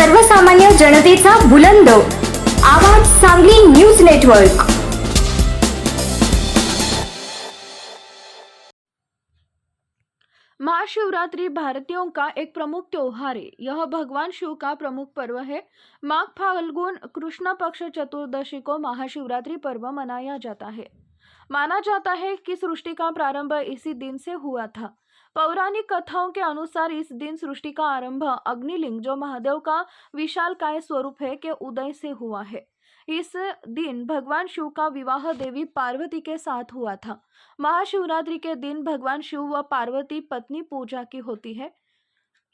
सर्वसामान्य जनतेचा बुलंद आवाज सांगली न्यूज नेटवर्क। महाशिवरात्रि भारतीयों का एक प्रमुख त्योहार है। यह भगवान शिव का प्रमुख पर्व है। माघ फाल्गुन कृष्ण पक्ष चतुर्दशी को महाशिवरात्रि पर्व मनाया जाता है। माना जाता है कि सृष्टि का प्रारंभ इसी दिन से हुआ था। पौराणिक कथाओं के अनुसार इस दिन सृष्टि का आरंभ अग्निलिंग, जो महादेव का विशालकाय स्वरूप है, के उदय से हुआ है। इस दिन भगवान शिव का विवाह देवी पार्वती के साथ हुआ था। महाशिवरात्रि के दिन भगवान शिव व पार्वती पत्नी पूजा की होती है।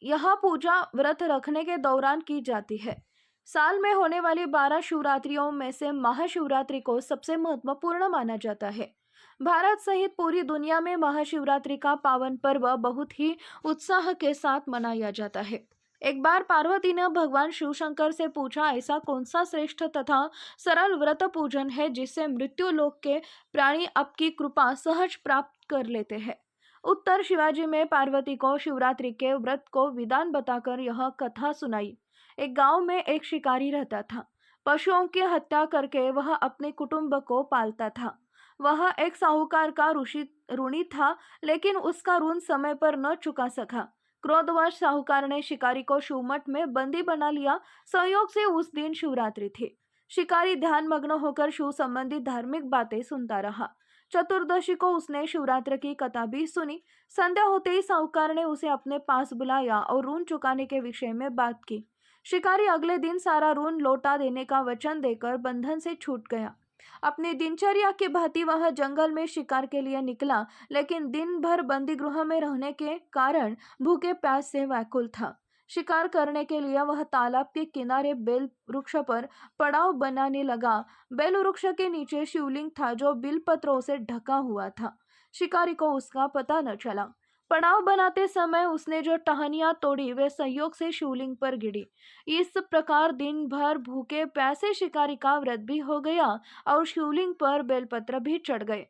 यह पूजा व्रत रखने के दौरान की जाती है। साल में होने वाली 12 शिवरात्रियों में से महाशिवरात्रि को सबसे महत्वपूर्ण माना जाता है। भारत सहित पूरी दुनिया में महाशिवरात्रि का पावन पर्व बहुत ही उत्साह के साथ मनाया जाता है। एक बार पार्वती ने भगवान शिव शंकर से पूछा, ऐसा कौन सा श्रेष्ठ तथा सरल व्रत पूजन है जिससे मृत्यु लोक के प्राणी आपकी कृपा सहज प्राप्त कर लेते हैं। उत्तर शिवाजी में पार्वती को शिवरात्रि के व्रत को विधान बताकर यह कथा सुनाई। एक गांव में एक शिकारी रहता था। पशुओं की हत्या करके वह अपने कुटुंब को पालता था। वह एक साहूकार का ऋणी था, लेकिन उसका ऋण समय पर न चुका सका। क्रोधवश साहूकार ने शिकारी को शिवमठ में बंदी बना लिया। संयोग से उस दिन शिवरात्रि थी। शिकारी ध्यान मग्न होकर शिव संबंधी धार्मिक बातें सुनता रहा। चतुर्दशी को उसने शिवरात्रि की कथा भी सुनी। संध्या होते ही साहूकार ने उसे अपने पास बुलाया और ऋण चुकाने के विषय में बात की। शिकारी अगले दिन सारा ऋण लौटा देने का वचन देकर बंधन से छूट गया। अपनी दिनचर्या की भांति वह जंगल में शिकार के लिए निकला, लेकिन दिन भर बंदी गृह में रहने के कारण भूखे प्यास से व्याकुल था। शिकार करने के लिए वह तालाब के किनारे बेल वृक्ष पर पड़ाव बनाने लगा। बेल वृक्ष के नीचे शिवलिंग था, जो बिल पत्रों से ढका हुआ था। शिकारी को उसका पता न चला। पड़ाव बनाते समय उसने जो टहनियां तोड़ी, वे संयोग से शिवलिंग पर गिरी। इस प्रकार दिन भर भूखे प्यासे शिकारी का व्रत भी हो गया और शिवलिंग पर बेलपत्र भी चढ़ गए।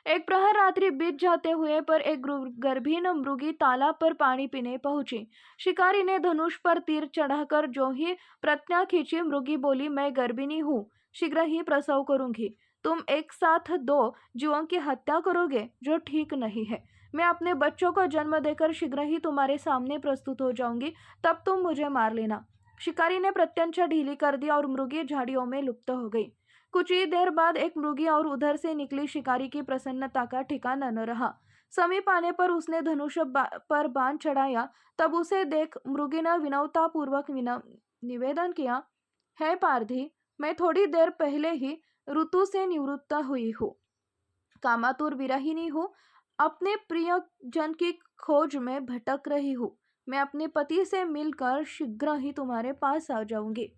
एक प्रहर रात्रि बीत जाते हुए पर एक गर्भीन मृगी तालाब पर पानी पीने पहुंची। शिकारी ने धनुष पर तीर चढ़ाकर जो ही प्रतिज्ञा खींची, मृगी बोली, मैं गर्भिणी हूँ, शीघ्र ही प्रसव करूंगी। तुम एक साथ 2 जीवों की हत्या करोगे, जो ठीक नहीं है। मैं अपने बच्चों को जन्म देकर शीघ्र ही तुम्हारे सामने प्रस्तुत हो जाऊंगी, तब तुम मुझे मार लेना। शिकारी ने प्रत्यंचा ढीली कर दी और मृगी झाड़ियों में लुप्त हो गई। कुछ ही देर बाद एक मृगी और उधर से निकली शिकारी की प्रसन्नता का ठिकाना न रहा। समीप आने पर उसने धनुष पर बाण चढ़ाया। तब उसे देख मृगी ने विनम्रता पूर्वक निवेदन किया, हे पारधी, मैं थोड़ी देर पहले ही ऋतु से निवृत्त हुई हूँ, कामातुर विरहिणी हूँ, अपने प्रिय जन की खोज में भटक रही हूँ। मैं अपने पति से मिलकर शीघ्र ही तुम्हारे पास आ जाऊंगी।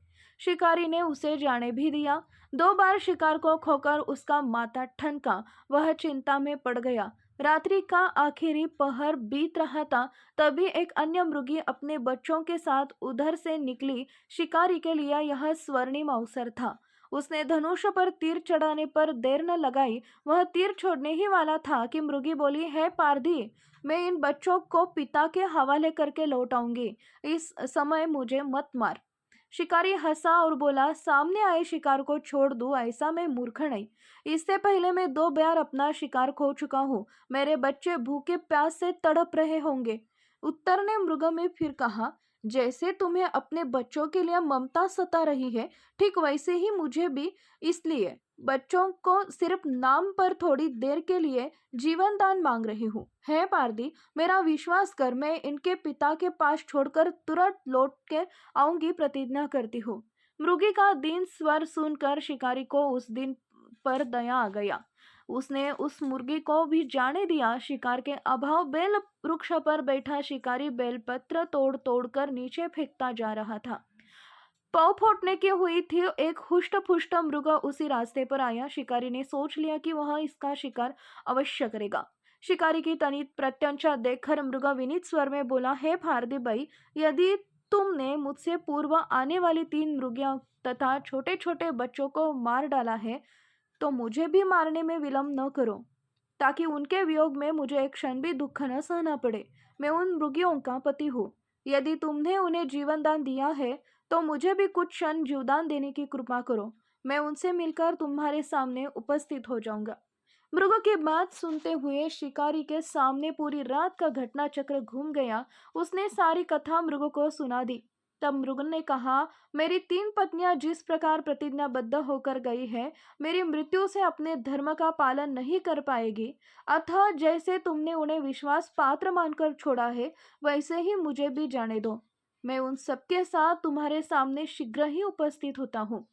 शिकारी ने उसे जाने भी दिया। 2 बार शिकार को खोकर उसका माथा ठनका। वह चिंता में पड़ गया। रात्रि का आखिरी पहर बीत रहा था, तभी एक अन्य मृगी अपने बच्चों के साथ उधर से निकली। शिकारी के लिए यह स्वर्णिम अवसर था। उसने धनुष पर तीर चढ़ाने पर देर न लगाई। वह तीर छोड़ने ही वाला था कि मृगी बोली, है पारधी, मैं इन बच्चों को पिता के हवाले करके लौट आऊंगी, इस समय मुझे मत मार। शिकारी हंसा और बोला, सामने आए शिकार को छोड़ दूं, ऐसा मैं मूर्ख नहीं। इससे पहले मैं 2 बार अपना शिकार खो चुका हूँ। मेरे बच्चे भूखे प्यास से तड़प रहे होंगे। उत्तर ने मृग में फिर कहा, जैसे तुम्हें अपने बच्चों के लिए ममता सता रही है, ठीक वैसे ही मुझे भी। इसलिए बच्चों को सिर्फ नाम पर थोड़ी देर के लिए जीवन दान मांग रही हूँ। है पारदी, मेरा विश्वास कर, मैं इनके पिता के पास छोड़कर तुरंत लौट के आऊंगी, प्रतिज्ञा करती हूँ। मृगी का दीन स्वर सुनकर शिकारी को उस दिन पर दया आ गया। उसने उस मुर्गी को भी जाने दिया। शिकार के अभाव बेल वृक्ष पर बैठा शिकारी बेलपत्र तोड़ तोड़ कर नीचे फेंकता जा रहा था। पाँव फूटने की हुई थी। एक हुष्ट पुष्ट मृग उसी रास्ते पर आया। शिकारी ने सोच लिया कि वह इसका शिकार अवश्य करेगा। शिकारी की तनित प्रत्यंचा देखकर मृग विनीत स्वर में बोला, हे भारती भाई, यदि तुमने मुझसे पूर्व आने वाली 3 मृगियों तथा छोटे छोटे बच्चों को मार डाला है, तो मुझे भी मारने में विलंब न करो, ताकि उनके वियोग में मुझे एक क्षण भी दुख न सहना पड़े। मैं उन मृगियों का पति हूँ। यदि तुमने उन्हें जीवन दान दिया है, तो मुझे भी कुछ क्षण जीवदान देने की कृपा करो। मैं उनसे मिलकर तुम्हारे सामने उपस्थित हो जाऊंगा। मृगों की बात सुनते हुए शिकारी के सामने पूरी रात का घटना चक्र घूम गया। उसने सारी कथा मृगों को सुना दी। तब मृग ने कहा, मेरी 3 पत्नियां जिस प्रकार प्रतिज्ञाबद्ध होकर गई है, मेरी मृत्यु से अपने धर्म का पालन नहीं कर पाएगी। अतः जैसे तुमने उन्हें विश्वास पात्र मानकर छोड़ा है, वैसे ही मुझे भी जाने दो। मैं उन सबके साथ तुम्हारे सामने शीघ्र ही उपस्थित होता हूँ।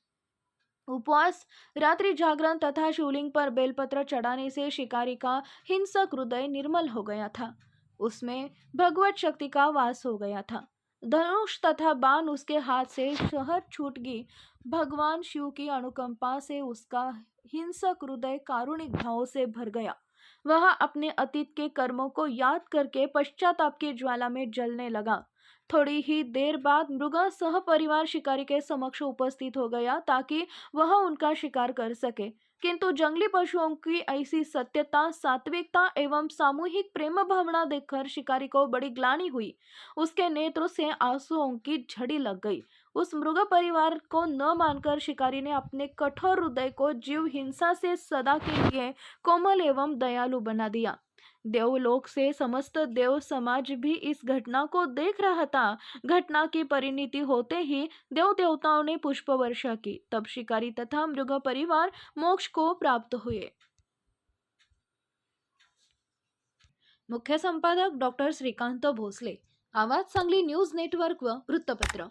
उपवास, रात्रि जागरण तथा शिवलिंग पर बेलपत्र चढ़ाने से शिकारी का हिंसक हृदय निर्मल हो गया था। उसमें भगवत शक्ति का वास हो गया था। धनुष तथा बाण उसके हाथ से शहर छूट गई। भगवान शिव की अनुकंपा से उसका हिंसक हृदय कारुणिक भाव से भर गया। वह अपने अतीत के कर्मों को याद करके पश्चाताप की ज्वाला में जलने लगा। थोड़ी ही देर बाद मृगा सह परिवार शिकारी के समक्ष उपस्थित हो गया ताकि वह उनका शिकार कर सके। किंतु जंगली पशुओं की ऐसी सत्यता, सात्विकता एवं सामूहिक प्रेम भावना देखकर शिकारी को बड़ी ग्लानि हुई। उसके नेत्रों से आंसुओं की झड़ी लग गई। उस मृग परिवार को न मानकर शिकारी ने अपने कठोर हृदय को जीव हिंसा से सदा के लिए कोमल एवं दयालु बना दिया। देवलोक से समस्त देव समाज भी इस घटना को देख रहा था। घटना की परिणति होते ही देव देवताओं ने पुष्प वर्षा की। तब शिकारी तथा मृग परिवार मोक्ष को प्राप्त हुए। मुख्य संपादक डॉक्टर श्रीकांत भोसले, आवाज सांगली न्यूज नेटवर्क व वृत्तपत्र।